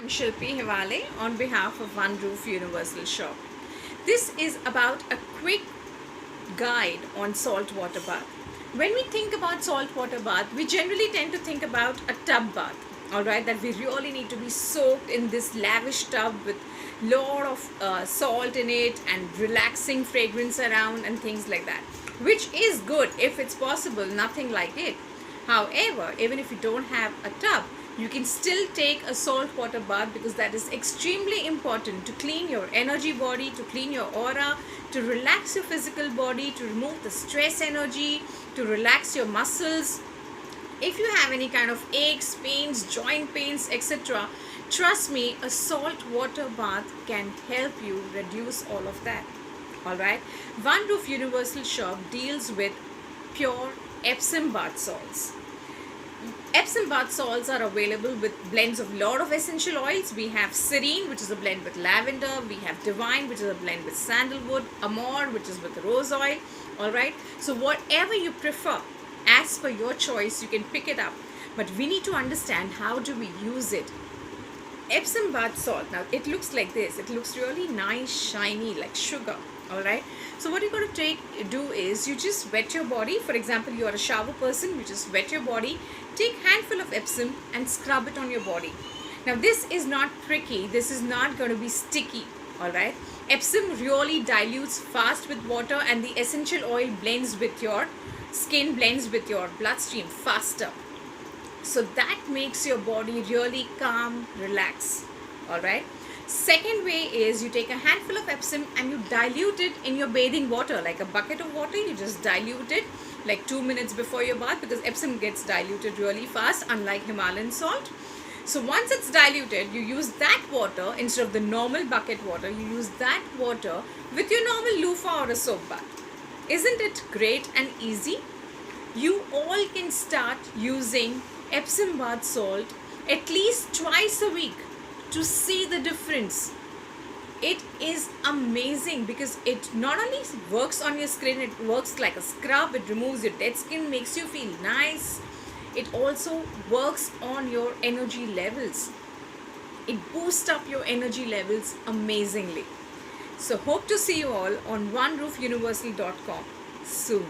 I'm Shilpi Hivale on behalf of One Roof Universal Shop. This is about a quick guide on saltwater bath. When we think about saltwater bath, we generally tend to think about a tub bath, all right, that we really need to be soaked in this lavish tub with lot of salt in it and relaxing fragrance around and things like that, which is good if it's possible, nothing like it. However, even if you don't have a tub, you can still take a saltwater bath because that is extremely important to clean your energy body, to clean your aura, to relax your physical body, to remove the stress energy, to relax your muscles. If you have any kind of aches, pains, joint pains, etc., trust me, a salt water bath can help you reduce all of that. Alright? One Roof Universal Shop deals with pure Epsom bath salts. Epsom bath salts are available with blends of lot of essential oils. We have Serene, which is a blend with lavender. We have Divine, which is a blend with sandalwood. Amore, which is with rose oil. Alright? So whatever you prefer, as per your choice, you can pick it up. But we need to understand how do we use it. Epsom bath salt, now it looks like this. It looks really nice, shiny, like sugar. Alright, so what you're going to do is you just wet your body. For example, you are a shower person, you just wet your body, take handful of Epsom and scrub it on your body. Now this is not pricky, this is not going to be sticky. Alright, Epsom really dilutes fast with water and the essential oil blends with your skin, blends with your bloodstream faster. So that makes your body really calm, relax. Alright. Second way is you take a handful of Epsom and you dilute it in your bathing water, like a bucket of water. You just dilute it like 2 minutes before your bath because Epsom gets diluted really fast, unlike Himalayan salt. So once it's diluted, you use that water instead of the normal bucket water. You use that water with your normal loofah or a soap bath. Isn't it great and easy? You all can start using Epsom bath salt at least twice a week to see the difference. It is amazing because it not only works on your skin, it works like a scrub, it removes your dead skin, makes you feel nice. It also works on your energy levels. It boosts up your energy levels amazingly. So hope to see you all on oneroofuniversal.com soon.